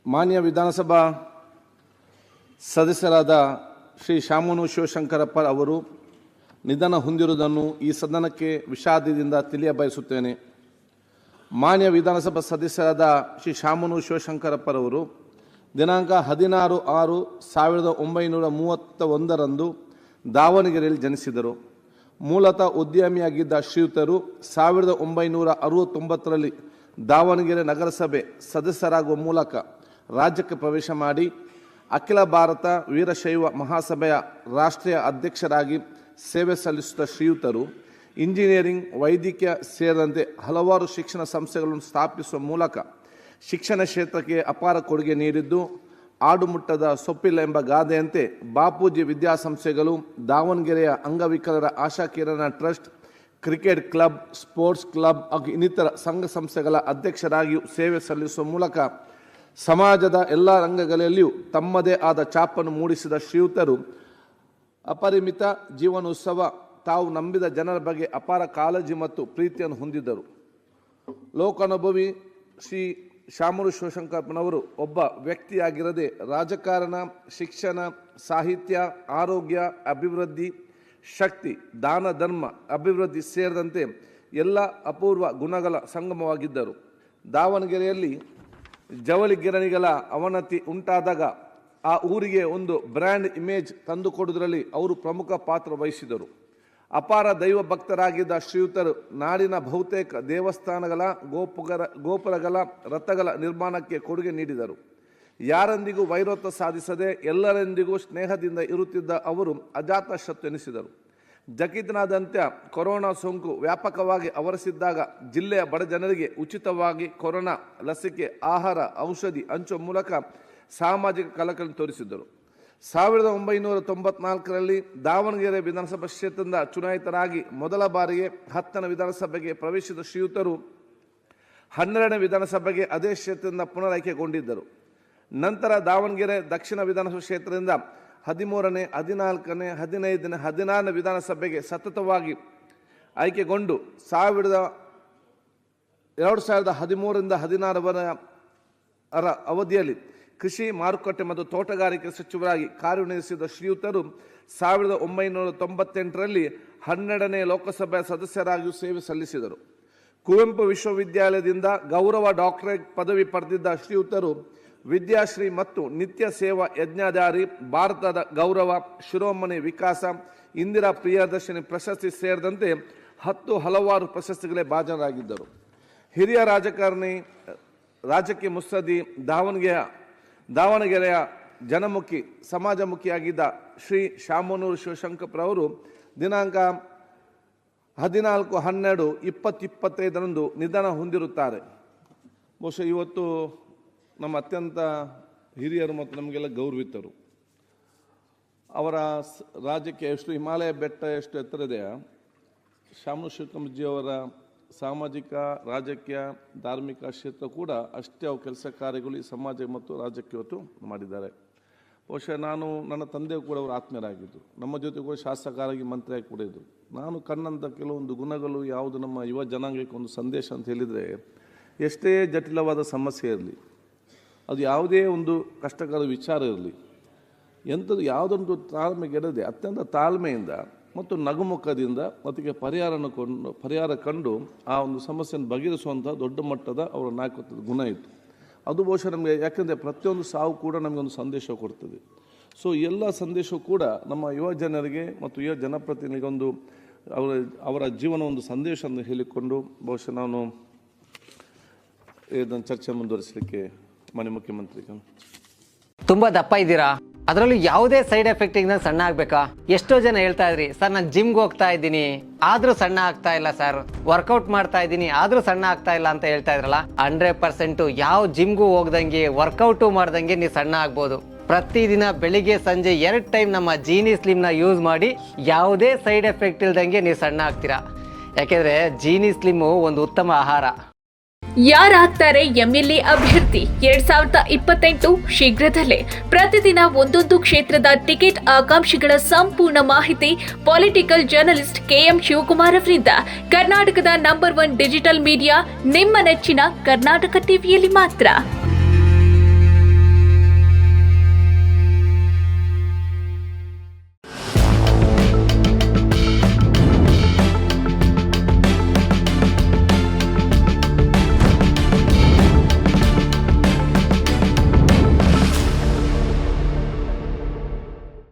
ಮಾನ್ಯ ವಿಧಾನಸಭಾ ಸದಸ್ಯರಾದ ಶ್ರೀ ಶಾಮನೂರು ಶಿವಶಂಕರಪ್ಪ ಅವರು ನಿಧನ ಹೊಂದಿರುವುದನ್ನು ಈ ಸದನಕ್ಕೆ ವಿಷಾದದಿಂದ ತಿಳಿಯಬಯಸುತ್ತೇನೆ. ಮಾನ್ಯ ವಿಧಾನಸಭಾ ಸದಸ್ಯರಾದ ಶ್ರೀ ಶಾಮನೂರು ಶಿವಶಂಕರಪ್ಪರವರು ದಿನಾಂಕ 16/6/1931 ದಾವಣಗೆರೆಯಲ್ಲಿ ಜನಿಸಿದರು. ಮೂಲತಃ ಉದ್ಯಮಿಯಾಗಿದ್ದ ಶ್ರೀಯುತರು 1969ರಲ್ಲಿ ದಾವಣಗೆರೆ ನಗರಸಭೆ ಸದಸ್ಯರಾಗುವ ಮೂಲಕ ರಾಜ್ಯಕ್ಕೆ ಪ್ರವೇಶ ಮಾಡಿ ಅಖಿಲ ಭಾರತ ವೀರಶೈವ ಮಹಾಸಭೆಯ ರಾಷ್ಟ್ರೀಯ ಅಧ್ಯಕ್ಷರಾಗಿ ಸೇವೆ ಸಲ್ಲಿಸಿದ ಶ್ರೀಯುತರು ಇಂಜಿನಿಯರಿಂಗ್, ವೈದ್ಯಕೀಯ ಸೇರಿದಂತೆ ಹಲವಾರು ಶಿಕ್ಷಣ ಸಂಸ್ಥೆಗಳನ್ನು ಸ್ಥಾಪಿಸುವ ಮೂಲಕ ಶಿಕ್ಷಣ ಕ್ಷೇತ್ರಕ್ಕೆ ಅಪಾರ ಕೊಡುಗೆ ನೀಡಿದ್ದು, ಆಡುಮುಟ್ಟದ ಸೊಪ್ಪಿಲ್ಲ ಎಂಬ ಗಾದೆಯಂತೆ ಬಾಪೂಜಿ ವಿದ್ಯಾಸಂಸ್ಥೆಗಳು, ದಾವಣಗೆರೆಯ ಅಂಗವಿಕಲರ Ashakirana trust, cricket club, sports club ಹಾಗೂ ಇನ್ನಿತರ ಸಂಘ ಸಂಸ್ಥೆಗಳ ಅಧ್ಯಕ್ಷರಾಗಿಯೂ ಸೇವೆ ಸಲ್ಲಿಸುವ ಮೂಲಕ ಸಮಾಜದ ಎಲ್ಲ ರಂಗಗಳಲ್ಲಿಯೂ ತಮ್ಮದೇ ಆದ ಛಾಪನ್ನು ಮೂಡಿಸಿದ ಶ್ರೀಯುತರು ಅಪರಿಮಿತ ಜೀವನೋತ್ಸವ. ತಾವು ನಂಬಿದ ಜನರ ಬಗ್ಗೆ ಅಪಾರ ಕಾಳಜಿ ಮತ್ತು ಪ್ರೀತಿಯನ್ನು ಹೊಂದಿದ್ದರು. ಲೋಕಾನುಭವಿ ಶ್ರೀ ಶಾಮನೂರು ಶಿವಶಂಕರಪ್ಪನವರು ಒಬ್ಬ ವ್ಯಕ್ತಿಯಾಗಿರದೆ ರಾಜಕಾರಣ, ಶಿಕ್ಷಣ, ಸಾಹಿತ್ಯ, ಆರೋಗ್ಯ, ಅಭಿವೃದ್ಧಿ, ಶಕ್ತಿ, ದಾನ ಧರ್ಮ, ಅಭಿವೃದ್ಧಿ ಸೇರಿದಂತೆ ಎಲ್ಲ ಅಪೂರ್ವ ಗುಣಗಳ ಸಂಗಮವಾಗಿದ್ದರು. ದಾವಣಗೆರೆಯಲ್ಲಿ ಜವಳಿ ಗಿರಣಿಗಳ ಅವನತಿ ಉಂಟಾದಾಗ ಆ ಊರಿಗೆ ಒಂದು ಬ್ರ್ಯಾಂಡ್ ಇಮೇಜ್ ತಂದುಕೊಡುವುದರಲ್ಲಿ ಅವರು ಪ್ರಮುಖ ಪಾತ್ರ ವಹಿಸಿದರು. ಅಪಾರ ದೈವ ಭಕ್ತರಾಗಿದ್ದ ಶ್ರೀಯುತರು ನಾಡಿನ ಬಹುತೇಕ ದೇವಸ್ಥಾನಗಳ ಗೋಪುರಗಳ ರಥಗಳ ನಿರ್ಮಾಣಕ್ಕೆ ಕೊಡುಗೆ ನೀಡಿದರು. ಯಾರೊಂದಿಗೂ ವೈರತ್ವ ಸಾಧಿಸದೆ ಎಲ್ಲರೊಂದಿಗೂ ಸ್ನೇಹದಿಂದ ಇರುತ್ತಿದ್ದ ಅವರು ಅಜಾತ ಶತ್ರು ಎನಿಸಿದರು. ಜಗತ್ತಿನಾದ್ಯಂತ ಕೊರೋನಾ ಸೋಂಕು ವ್ಯಾಪಕವಾಗಿ ಆವರಿಸಿದ್ದಾಗ ಜಿಲ್ಲೆಯ ಬಡ ಜನರಿಗೆ ಉಚಿತವಾಗಿ ಕೊರೋನಾ ಲಸಿಕೆ, ಆಹಾರ, ಔಷಧಿ ಹಂಚುವ ಮೂಲಕ ಸಾಮಾಜಿಕ ಕಳಕಳಿ ತೋರಿಸಿದ್ದರು. 1994ರಲ್ಲಿ ದಾವಣಗೆರೆ ವಿಧಾನಸಭಾ ಕ್ಷೇತ್ರದಿಂದ ಚುನಾಯಿತರಾಗಿ ಮೊದಲ ಬಾರಿಗೆ 10ನೇ ವಿಧಾನಸಭೆಗೆ ಪ್ರವೇಶಿಸಿದ ಶ್ರೀಯುತರು 12ನೇ ವಿಧಾನಸಭೆಗೆ ಅದೇ ಕ್ಷೇತ್ರದಿಂದ ಪುನರಾಯ್ಕೆಗೊಂಡಿದ್ದರು. ನಂತರ ದಾವಣಗೆರೆ ದಕ್ಷಿಣ ವಿಧಾನಸಭಾ ಕ್ಷೇತ್ರದಿಂದ 13ನೇ, 14ನೇ, 15ನೇ, 16ನೇ ವಿಧಾನಸಭೆಗೆ ಸತತವಾಗಿ ಆಯ್ಕೆಗೊಂಡು 2013ರಿಂದ 16ರ ಅವಧಿಯಲ್ಲಿ ಕೃಷಿ, ಮಾರುಕಟ್ಟೆ ಮತ್ತು ತೋಟಗಾರಿಕೆ ಸಚಿವರಾಗಿ ಕಾರ್ಯನಿರ್ವಹಿಸಿದ ಶ್ರೀಯುತರು 1998ರಲ್ಲಿ 12ನೇ ಲೋಕಸಭೆಯ ಸದಸ್ಯರಾಗಿಯೂ ಸೇವೆ ಸಲ್ಲಿಸಿದರು. ಕುವೆಂಪು ವಿಶ್ವವಿದ್ಯಾಲಯದಿಂದ ಗೌರವ ಡಾಕ್ಟರೇಟ್ ಪದವಿ ಪಡೆದಿದ್ದ ಶ್ರೀಯುತರು ವಿದ್ಯಾಶ್ರೀ ಮತ್ತು ನಿತ್ಯ ಸೇವಾ ಯಜ್ಞಾಧಾರಿ, ಭಾರತದ ಗೌರವ, ಶಿರೋಮಣಿ ವಿಕಾಸ, ಇಂದಿರಾ ಪ್ರಿಯದರ್ಶಿನಿ ಪ್ರಶಸ್ತಿ ಸೇರಿದಂತೆ ಹಲವಾರು ಪ್ರಶಸ್ತಿಗಳೇ ಭಾಜನರಾಗಿದ್ದರು. ಹಿರಿಯ ರಾಜಕಾರಣಿ, ರಾಜಕೀಯ ಮುತ್ಸದ್ದಿ, ದಾವಣಗೆರೆಯ ಜನಮುಖಿ, ಸಮಾಜಮುಖಿಯಾಗಿದ್ದ ಶ್ರೀ ಶಾಮನೂರು ಶಿವಶಂಕರಪ್ಪರವರು ದಿನಾಂಕ 14/12/2025 ನಿಧನ ಹೊಂದಿರುತ್ತಾರೆ. ಬಹುಶಃ ಇವತ್ತು ನಮ್ಮ ಅತ್ಯಂತ ಹಿರಿಯರು ಮತ್ತು ನಮಗೆಲ್ಲ ಗೌರವಿತರು. ಅವರ ರಾಜ್ಯಕ್ಕೆ ಎಷ್ಟು ಹಿಮಾಲಯ ಬೆಟ್ಟ ಎಷ್ಟು ಎತ್ತರ ಇದೆಯೋ, ಶಾಮನೂರು ಶಿವಶಂಕರಪ್ಪಾಜಿಯವರ ಸಾಮಾಜಿಕ, ರಾಜಕೀಯ, ಧಾರ್ಮಿಕ ಕ್ಷೇತ್ರ ಕೂಡ ಅಷ್ಟೇ ಅವು ಕೆಲಸ ಕಾರ್ಯಗಳು ಈ ಸಮಾಜ ಮತ್ತು ರಾಜ್ಯಕ್ಕೆ ಇವತ್ತು ಮಾಡಿದ್ದಾರೆ. ಬಹುಶಃ ನನ್ನ ತಂದೆಯು ಕೂಡ ಅವರು ಆತ್ಮೀಯರಾಗಿದ್ದರು. ನಮ್ಮ ಜೊತೆ ಕೂಡ ಶಾಸಕರಾಗಿ, ಮಂತ್ರಿಯಾಗಿ ಕೂಡ ಇದ್ದರು. ನಾನು ಕಂಡಂಥ ಕೆಲವೊಂದು ಗುಣಗಳು ಯಾವುದು ನಮ್ಮ ಯುವ ಜನಾಂಗಕ್ಕೆ ಒಂದು ಸಂದೇಶ ಅಂತ ಹೇಳಿದರೆ, ಎಷ್ಟೇ ಜಟಿಲವಾದ ಸಮಸ್ಯೆ ಇರಲಿ, ಅದು ಯಾವುದೇ ಒಂದು ಕಷ್ಟಕರ ವಿಚಾರ ಇರಲಿ, ಎಂಥದ್ದು ಯಾವುದೊಂದು ತಾಳ್ಮೆಗೆಡದೆ ಅತ್ಯಂತ ತಾಳ್ಮೆಯಿಂದ ಮತ್ತು ನಗುಮುಖದಿಂದ ಅದಕ್ಕೆ ಪರಿಹಾರ ಕಂಡು ಆ ಒಂದು ಸಮಸ್ಯೆಯನ್ನು ಬಗೆಹರಿಸುವಂಥ ದೊಡ್ಡ ಮಟ್ಟದ ಅವರ ನಾಯಕತ್ವದ ಗುಣ ಇತ್ತು. ಅದು ಬಹುಶಃ ನಮಗೆ, ಯಾಕೆಂದರೆ ಪ್ರತಿಯೊಂದು ಸಾವು ಕೂಡ ನಮಗೊಂದು ಸಂದೇಶ ಕೊಡ್ತದೆ. ಸೊ ಎಲ್ಲ ಸಂದೇಶವೂ ಕೂಡ ನಮ್ಮ ಯುವ ಜನರಿಗೆ ಮತ್ತು ಯುವ ಜನಪ್ರತಿನಿಧಿಗೊಂದು ಅವರ ಜೀವನ ಒಂದು ಸಂದೇಶವನ್ನು ಹೇಳಿಕೊಂಡು ಬಹುಶಃ ನಾನು ಇದನ್ನು ಚರ್ಚೆ ಮುಂದುವರಿಸಲಿಕ್ಕೆ ಮಾನ್ಯ ಮುಖ್ಯಮಂತ್ರಿಗಳು. ತುಂಬ ದಪ್ಪ ಇದ್ದೀರಾ, ಅದರಲ್ಲೂ ಯಾವುದೇ ಸೈಡ್ ಎಫೆಕ್ಟ್ ಇಂದ ಸಣ್ಣ ಆಗ್ಬೇಕಾ? ಎಷ್ಟೋ ಜನ ಹೇಳ್ತಾ ಇದ್ರಿ, ಸರ್ ನಾನು ಜಿಮ್ಗೆ ಹೋಗ್ತಾ ಇದ್ದೀನಿ ಆದ್ರೂ ಸಣ್ಣ ಆಗ್ತಾ ಇಲ್ಲ ಸರ್, ವರ್ಕೌಟ್ ಮಾಡ್ತಾ ಇದ್ದೀನಿ ಆದ್ರೂ ಸಣ್ಣ ಆಗ್ತಾ ಇಲ್ಲ ಅಂತ ಹೇಳ್ತಾ ಇದ್ರಲ್ಲ. 100% ಯಾವ ಜಿಮ್ಗೂ ಹೋಗ್ದಂಗೆ, ವರ್ಕೌಟು ಮಾಡ್ದಂಗೆ ನೀವು ಸಣ್ಣ ಆಗ್ಬೋದು. ಪ್ರತಿದಿನ ಬೆಳಿಗ್ಗೆ ಸಂಜೆ 2 ಟೈಮ್ ನಮ್ಮ ಜೀನಿ ಸ್ಲಿಮ್ನ ಯೂಸ್ ಮಾಡಿ ಯಾವುದೇ ಸೈಡ್ ಎಫೆಕ್ಟ್ ಇಲ್ದಂಗೆ ನೀವು ಸಣ್ಣ ಆಗ್ತೀರಾ. ಯಾಕೆಂದ್ರೆ ಜೀನಿ ಸ್ಲಿಮ್ ಒಂದು ಉತ್ತಮ ಆಹಾರ. ಯಾರಾಗ್ತಾರೆ ಎಂಎಲ್ಎ ಅಭ್ಯರ್ಥಿ 2028 ಶೀಘ್ರದಲ್ಲೇ. ಪ್ರತಿದಿನ ಒಂದೊಂದು ಕ್ಷೇತ್ರದ ಟಿಕೆಟ್ ಆಕಾಂಕ್ಷಿಗಳ ಸಂಪೂರ್ಣ ಮಾಹಿತಿ ಪೊಲಿಟಿಕಲ್ ಜರ್ನಲಿಸ್ಟ್ KM ಶಿವಕುಮಾರ್ ಅವರಿಂದ. ಕರ್ನಾಟಕದ ನಂಬರ್ 1 ಡಿಜಿಟಲ್ ಮೀಡಿಯಾ ನಿಮ್ಮ ನೆಚ್ಚಿನ ಕರ್ನಾಟಕ ಟಿವಿಯಲ್ಲಿ ಮಾತ್ರ.